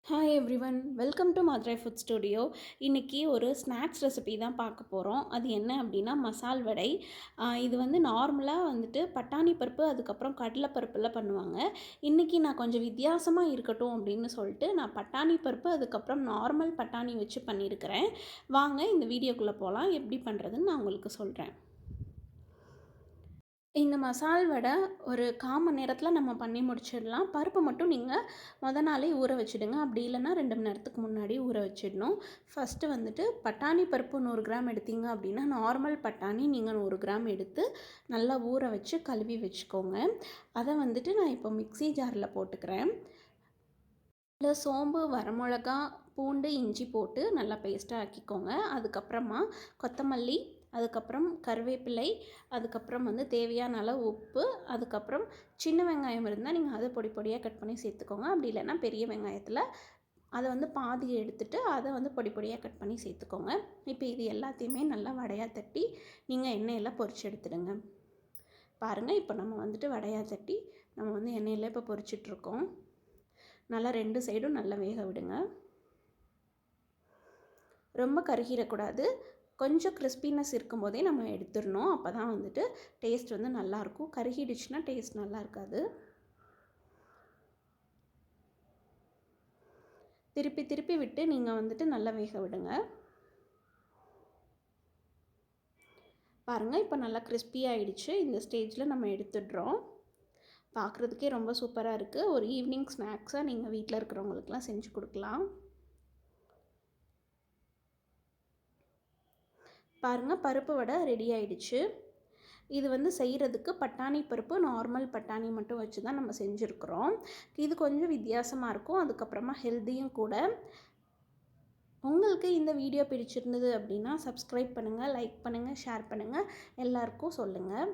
Hi everyone, welcome to Madurai food studio. இன்றைக்கி ஒரு snacks recipe தான் பார்க்க போகிறோம். அது என்ன அப்படின்னா மசால் வடை. இது வந்து நார்மலாக வந்துட்டு பட்டாணி பருப்பு அதுக்கப்புறம் கடலை பருப்பில் பண்ணுவாங்க. இன்றைக்கி நான் கொஞ்சம் வித்தியாசமாக இருக்கட்டும் அப்படின்னு சொல்லிட்டு நான் பட்டாணி பருப்பு அதுக்கப்புறம் நார்மல் பட்டாணி வச்சு பண்ணியிருக்கிறேன். வாங்க இந்த வீடியோக்குள்ளே போகலாம். எப்படி பண்ணுறதுன்னு நான் உங்களுக்கு சொல்கிறேன். இந்த மசால் வடை ஒரு 1/4 மணி நேரத்தில் நம்ம பண்ணி முடிச்சிடலாம். பருப்பு மட்டும் நீங்கள் நாளே ஊற வச்சுடுங்க. அப்படி இல்லைன்னா 2 மணி நேரத்துக்கு முன்னாடி ஊற வச்சிடணும். ஃபஸ்ட்டு வந்துட்டு பட்டாணி பருப்பு 100 கிராம் எடுத்தீங்க அப்படின்னா நார்மல் பட்டாணி நீங்கள் 100 கிராம் எடுத்து நல்லா ஊற வச்சு கழுவி வச்சுக்கோங்க. அதை வந்துட்டு நான் இப்போ மிக்ஸி ஜாரில் போட்டுக்கிறேன். இல்லை சோம்பு, வரமிளகா, பூண்டு, இஞ்சி போட்டு நல்லா பேஸ்ட்டாக ஆக்கிக்கோங்க. அதுக்கப்புறமா கொத்தமல்லி, அதுக்கப்புறம் கருவேப்பிலை, அதுக்கப்புறம் வந்து தேவையான அளவு உப்பு, அதுக்கப்புறம் சின்ன வெங்காயம் இருந்தால் நீங்கள் அதை பொடி பொடியாக கட் பண்ணி சேர்த்துக்கோங்க. அப்படி இல்லைன்னா பெரிய வெங்காயத்தில் அதை வந்து பாதி எடுத்துகிட்டு அதை வந்து பொடி பொடியாக கட் பண்ணி சேர்த்துக்கோங்க. இப்போ இது எல்லாத்தையுமே நல்லா வடையாக தட்டி நீங்கள் எண்ணெயில் பொரிச்சு எடுத்துடுங்க. பாருங்கள், இப்போ நம்ம வந்துட்டு வடையாக தட்டி நம்ம வந்து எண்ணெயில் இப்போ பொரிச்சிட்ருக்கோம். நல்லா 2 சைடும் நல்லா வேக விடுங்க. ரொம்ப கருகிடக்கூடாது. கொஞ்சம் கிறிஸ்பினஸ் இருக்கும்போதே நம்ம எடுத்துடணும். அப்போ தான் வந்துட்டு டேஸ்ட் வந்து நல்லாயிருக்கும். கருகிடுச்சுன்னா டேஸ்ட் நல்லா இருக்காது. திருப்பி திருப்பி விட்டு நீங்கள் வந்துட்டு நல்லா வேக விடுங்க. பாருங்கள், இப்போ நல்லா கிறிஸ்பி ஆகிடுச்சு. இந்த ஸ்டேஜில் நம்ம எடுத்துடுறோம். பார்க்குறதுக்கே ரொம்ப சூப்பராக இருக்குது. ஒரு ஈவினிங் ஸ்நாக்ஸாக நீங்கள் வீட்டில் இருக்கிறவங்களுக்குலாம் செஞ்சு கொடுக்கலாம். பாருங்கள், பருப்பு வடை ரெடி ஆகிடுச்சு. இது வந்து செய்கிறதுக்கு பட்டாணி பருப்பு நார்மல் பட்டாணி மட்டும் வச்சு தான் நம்ம செஞ்சுருக்குறோம். இது கொஞ்சம் வித்தியாசமாக இருக்கும். அதுக்கப்புறமா ஹெல்த்தியும் கூட. உங்களுக்கு இந்த வீடியோ பிடிச்சிருந்தது அப்படின்னா சப்ஸ்கிரைப் பண்ணுங்கள், லைக் பண்ணுங்கள், ஷேர் பண்ணுங்கள், எல்லாருக்கும் சொல்லுங்கள்.